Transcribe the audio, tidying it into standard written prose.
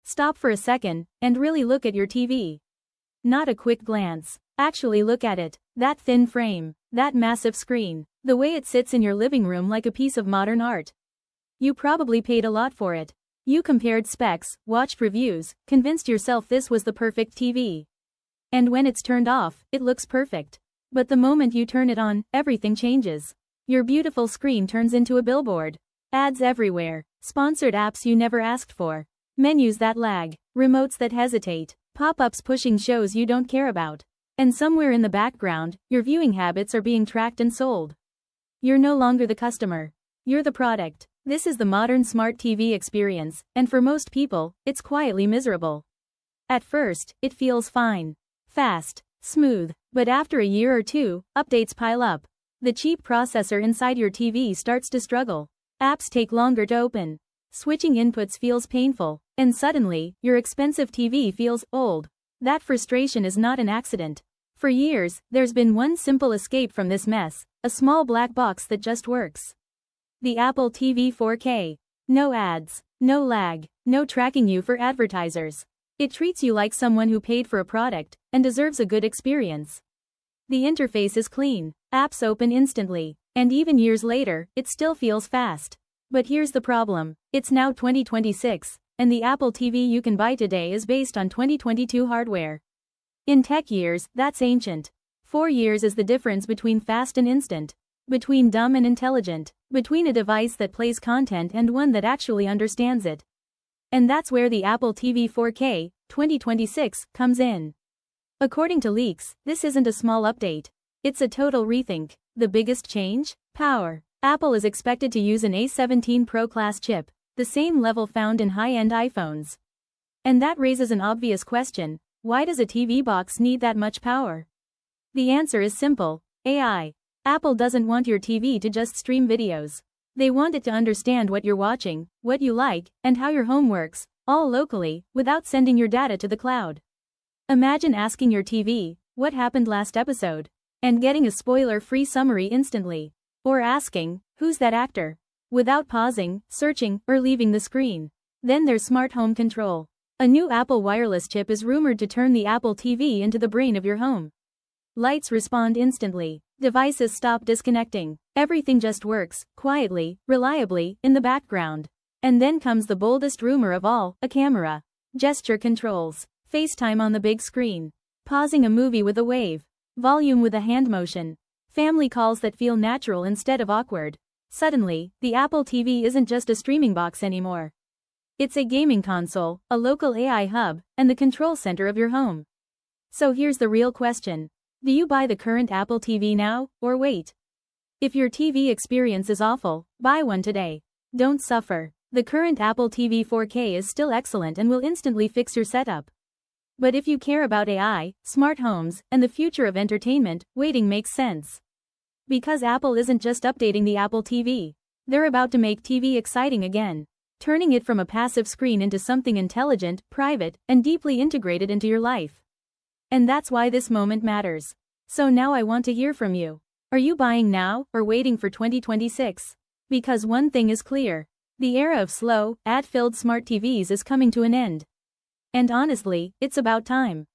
Stop for a second and really look at your TV. Not a quick glance. Actually look at it. That thin frame, that massive screen, the way it sits in your living room like a piece of modern art. You probably paid a lot for it. You compared specs, watched reviews, convinced yourself this was the perfect TV. And when it's turned off, it looks perfect. But the moment you turn it on, everything changes. Your beautiful screen turns into a billboard. Ads everywhere. Sponsored apps you never asked for. Menus that lag. Remotes that hesitate. Pop-ups pushing shows you don't care about. And somewhere in the background, your viewing habits are being tracked and sold. You're no longer the customer. You're the product. This is the modern smart TV experience, and for most people, it's quietly miserable. At first, it feels fine. Fast. Smooth. But after a year or two, updates pile up. The cheap processor inside your TV starts to struggle. Apps take longer to open. Switching inputs feels painful. And suddenly, your expensive TV feels old. That frustration is not an accident. For years, there's been one simple escape from this mess, a small black box that just works. The Apple TV 4K. No ads, no lag, no tracking you for advertisers. It treats you like someone who paid for a product and deserves a good experience. The interface is clean, apps open instantly, and even years later, it still feels fast. But here's the problem. It's now 2026, and the Apple TV you can buy today is based on 2022 hardware. In tech years, that's ancient. 4 years is the difference between fast and instant. Between dumb and intelligent. Between a device that plays content and one that actually understands it. And that's where the Apple TV 4K 2026 comes in. According to leaks, this isn't a small update. It's a total rethink. The biggest change? Power. Apple is expected to use an A17 Pro class chip, the same level found in high-end iPhones. And that raises an obvious question. Why does a TV box need that much power? The answer is simple. AI. Apple doesn't want your TV to just stream videos. They want it to understand what you're watching, what you like, and how your home works, all locally, without sending your data to the cloud. Imagine asking your TV, "What happened last episode?" and getting a spoiler-free summary instantly. Or asking, "Who's that actor?" without pausing, searching, or leaving the screen. Then there's smart home control. A new Apple wireless chip is rumored to turn the Apple TV into the brain of your home. Lights respond instantly. Devices stop disconnecting. Everything just works, quietly, reliably, in the background. And then comes the boldest rumor of all, a camera. Gesture controls. FaceTime on the big screen. Pausing a movie with a wave. Volume with a hand motion. Family calls that feel natural instead of awkward. Suddenly, the Apple TV isn't just a streaming box anymore. It's a gaming console, a local AI hub, and the control center of your home. So here's the real question. Do you buy the current Apple TV now, or wait? If your TV experience is awful, buy one today. Don't suffer. The current Apple TV 4K is still excellent and will instantly fix your setup. But if you care about AI, smart homes, and the future of entertainment, waiting makes sense. Because Apple isn't just updating the Apple TV. They're about to make TV exciting again. Turning it from a passive screen into something intelligent, private, and deeply integrated into your life. And that's why this moment matters. So now I want to hear from you. Are you buying now, or waiting for 2026? Because one thing is clear. The era of slow, ad-filled smart TVs is coming to an end. And honestly, it's about time.